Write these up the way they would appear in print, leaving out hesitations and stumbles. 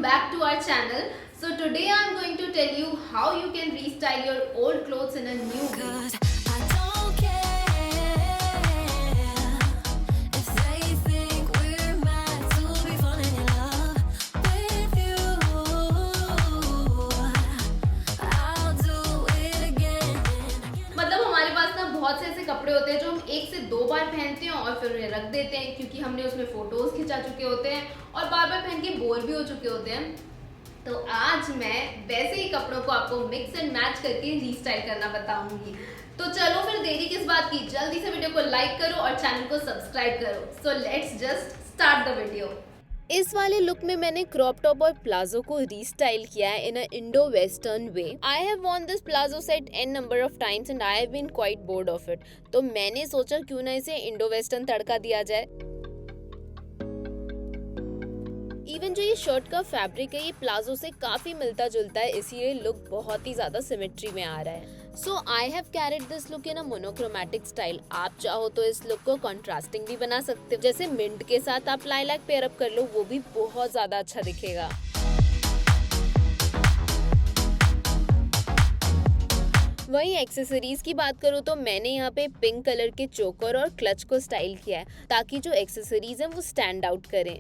back to our channel. So today I'm going to tell you how you can restyle your old clothes in a new way. Cause I don't care if they think we're meant to be falling in love with you. I'll do it again. मतलब हमारे पास ना बहुत से ऐसे कपड़े होते हैं जो हम एक से दो बार पहनते हैं और फिर उन्हें रख देते हैं क्योंकि हमने उसमें फोटोज खिंचा चुके होते हैं और बार बार पहन के बोर भी हो चुके होते हैं। तो आज मैं वैसे ही कपड़ों को आपको मिक्स एंड मैच करके रीस्टाइल करना बताऊंगी। तो चलो फिर देरी किस बात की, जल्दी से वीडियो को लाइक करो और चैनल को सब्सक्राइब करो। So let's just start the video. इस वाले लुक में मैंने क्रॉप टॉप और प्लाजो को रीस्टाइल किया है in a Indo western way. I have worn this palazzo set a number of times and I have been quite bored of it. तो मैंने सोचा क्यों ना इसे इंडो वेस्टर्न तड़का दिया जाए। इवन जो ये शर्ट का फैब्रिक है ये प्लाजो से काफी मिलता जुलता है, इसीलिए लुक बहुत ही ज्यादा सिमेट्री में आ रहा है। So I have carried this look in a monochromatic style. आप चाहो तो इस लुक को कॉन्ट्रास्टिंग भी बना सकते हो, जैसे मिंट के साथ आप लाइलैक पेयर अप कर लो, वो भी बहुत ज्यादा अच्छा दिखेगा। वहीं एक्सेसरीज की बात करूँ तो मैंने यहाँ पे पिंक कलर के चोकर और क्लच को स्टाइल किया है ताकि जो एक्सेसरीज हैं वो स्टैंड आउट करें।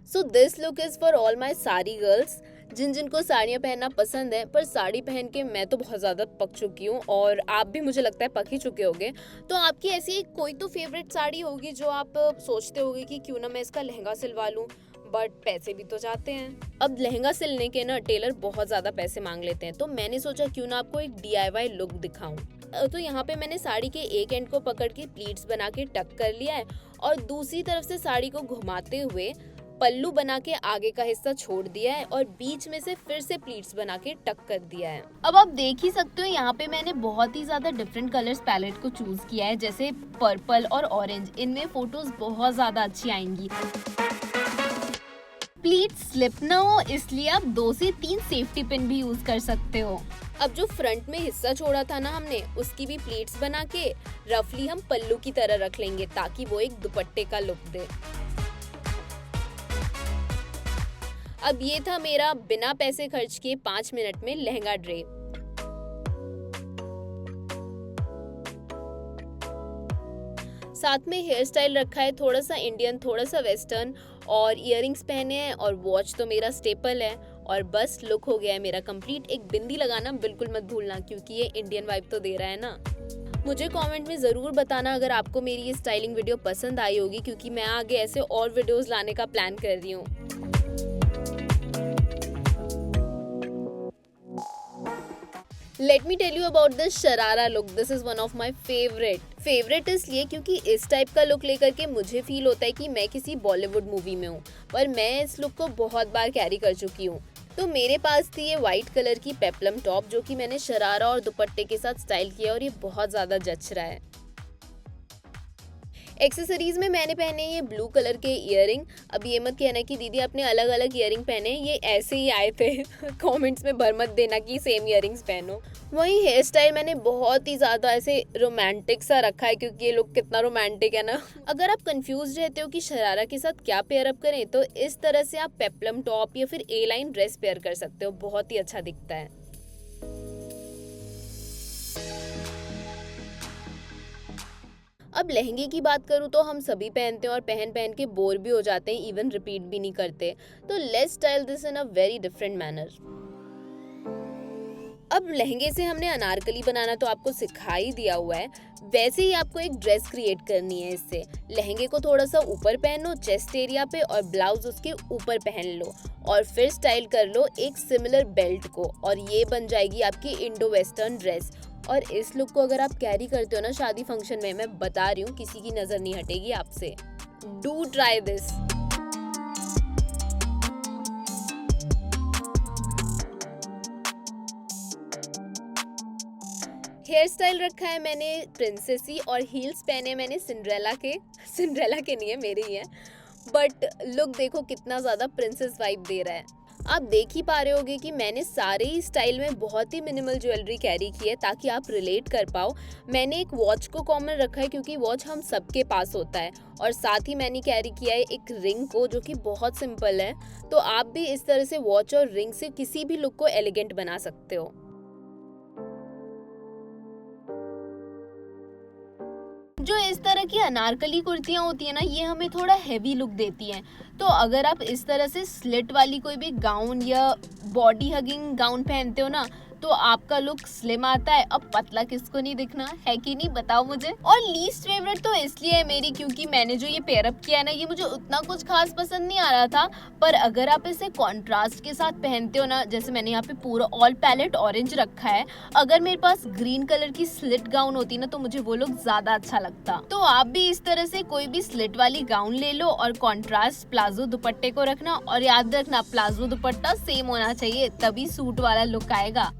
So this look is for all my sari girls, जिनको साड़ियाँ पहनना पसंद है, पर साड़ी पहन के मैं तो बहुत ज़्यादा पक चुकी हूँ और आप भी मुझे लगता है पक ही चुके होंगे। तो आपकी ऐसी कोई तो फेवरेट साड़ी होगी जो आप सोचते होगे कि क्यों ना मैं इसका लहंगा सिलवा लूँ, बट पैसे भी तो जाते हैं। अब लहंगा सिलने के ना टेलर बहुत ज़्यादा पैसे मांग लेते हैं, तो मैंने सोचा क्यों ना आपको एक DIY लुक दिखाऊं। तो यहाँ पे मैंने साड़ी के एक एंड को पकड़ के प्लीट्स बना के टक कर लिया है और दूसरी तरफ से साड़ी को घुमाते हुए पल्लू बना के आगे का हिस्सा छोड़ दिया है और बीच में से फिर से प्लीट्स बना के टक कर दिया है। अब आप देख ही सकते हो यहाँ पे मैंने बहुत ही ज्यादा डिफरेंट कलर्स पैलेट को चूज किया है, जैसे पर्पल और ऑरेंज। इनमें फोटोज बहुत ज्यादा अच्छी आएंगी। प्लीट स्लिप ना हो इसलिए आप 2 से 3 सेफ्टी पिन भी यूज कर सकते हो। अब जो फ्रंट में हिस्सा छोड़ा था ना हमने, उसकी भी प्लीट्स बना के रफली हम पल्लू की तरह रख लेंगे ताकि वो एक दुपट्टे का लुक दे। अब ये था मेरा बिना पैसे खर्च किए 5 मिनट में लहंगा ड्रेप। साथ में हेयर स्टाइल रखा है थोड़ा सा इंडियन थोड़ा सा वेस्टर्न, और इयररिंग्स पहने हैं और वॉच तो मेरा स्टेपल है। और बस लुक हो गया है मेरा कंप्लीट। एक बिंदी लगाना बिल्कुल मत भूलना क्योंकि ये इंडियन वाइब तो दे रहा है ना। मुझे कमेंट में ज़रूर बताना अगर आपको मेरी ये स्टाइलिंग वीडियो पसंद आई होगी, क्योंकि मैं आगे ऐसे और वीडियोस लाने का प्लान कर रही हूँ। Let me tell you about this sharara look. This is one of my favorite इसलिए क्योंकि इस टाइप का लुक लेकर के मुझे फील होता है कि मैं किसी बॉलीवुड मूवी में हूँ, पर मैं इस लुक को बहुत बार कैरी कर चुकी हूँ। तो मेरे पास थी ये वाइट कलर की पेप्लम टॉप जो कि मैंने शरारा और दुपट्टे के साथ स्टाइल किया और ये बहुत ज़्यादा जच रहा है। एक्सेसरीज में मैंने पहने ये ब्लू कलर के इयररिंग। अब ये मत कहना कि दीदी आपने अलग अलग इयररिंग पहने, ये ऐसे ही आए थे। कमेंट्स में भर मत देना कि सेम इयररिंग्स पहनो। वहीं हेयर स्टाइल मैंने बहुत ही ज़्यादा ऐसे रोमांटिक सा रखा है क्योंकि ये लुक कितना रोमांटिक है ना। अगर आप कंफ्यूज रहते हो कि शरारा के साथ क्या पेयर अप करें, तो इस तरह से आप पेप्लम टॉप या फिर A-लाइन ड्रेस पेयर कर सकते हो, बहुत ही अच्छा दिखता है। अब लहंगे की बात करूँ तो हम सभी पहनते हैं और पहन पहन के बोर भी हो जाते हैं, इवन रिपीट भी नहीं करते। तो let's style this in a very different manner. अब लहंगे से हमने अनारकली बनाना तो आपको सिखा ही दिया हुआ है, वैसे ही आपको एक ड्रेस क्रिएट करनी है। इससे लहंगे को थोड़ा सा ऊपर पहनो चेस्ट एरिया पे और ब्लाउज उसके ऊपर पहन लो और फिर स्टाइल कर लो एक सिमिलर बेल्ट को, और ये बन जाएगी आपकी इंडो वेस्टर्न ड्रेस। और इस लुक को अगर आप कैरी करते हो ना शादी फंक्शन में, मैं बता रही हूँ किसी की नजर नहीं हटेगी आपसे। Do try this. Hairstyle रखा है मैंने प्रिंसेसी और हील्स पहने मैंने सिंड्रेला के नहीं है, मेरे ही है, बट लुक देखो कितना ज़्यादा प्रिंसेस वाइब दे रहा है। आप देख ही पा रहे होगे कि मैंने सारे ही स्टाइल में बहुत ही मिनिमल ज्वेलरी कैरी की है ताकि आप रिलेट कर पाओ। मैंने एक वॉच को कॉमन रखा है क्योंकि वॉच हम सबके पास होता है, और साथ ही मैंने कैरी किया है एक रिंग को जो कि बहुत सिंपल है। तो आप भी इस तरह से वॉच और रिंग से किसी भी लुक को एलिगेंट बना सकते हो। जो इस तरह की अनारकली कुर्तियां होती है ना, ये हमें थोड़ा हैवी लुक देती हैं। तो अगर आप इस तरह से स्लिट वाली कोई भी गाउन या बॉडी हगिंग गाउन पहनते हो ना, तो आपका लुक स्लिम आता है। अब पतला किसको नहीं दिखना है कि नहीं, बताओ मुझे। और लीस्ट फेवरेट तो इसलिए है मेरी क्योंकि मैंने जो ये पेयरअप किया है ना, ये मुझे उतना कुछ खास पसंद नहीं आ रहा था। पर अगर आप इसे कॉन्ट्रास्ट के साथ पहनते हो ना, जैसे मैंने यहाँ पे पूरा ऑल पैलेट ऑरेंज रखा है, अगर मेरे पास ग्रीन कलर की स्लिट गाउन होती ना तो मुझे वो लुक ज्यादा अच्छा लगता। तो आप भी इस तरह से कोई भी स्लिट वाली गाउन ले लो और कॉन्ट्रास्ट प्लाजो दुपट्टे को रखना, और याद रखना प्लाजो दुपट्टा सेम होना चाहिए, तभी सूट वाला लुक आएगा।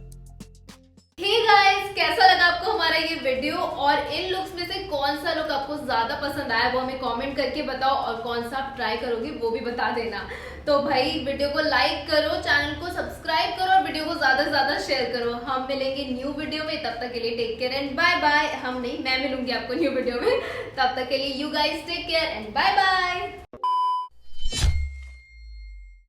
हे गाइस, कैसा लगा आपको हमारा ये वीडियो, और इन लुक्स में से कौन सा लुक आपको ज्यादा पसंद आया वो हमें कमेंट करके बताओ, और कौन सा आप ट्राई करोगे वो भी बता देना। तो भाई वीडियो को लाइक करो, चैनल को सब्सक्राइब करो और वीडियो को ज्यादा से ज्यादा शेयर करो। हम मिलेंगे न्यू वीडियो में, तब तक के लिए take care and bye bye. हम नहीं, मैं मिलूंगी आपको न्यू वीडियो में। तब तक के लिए you guys take care and bye bye.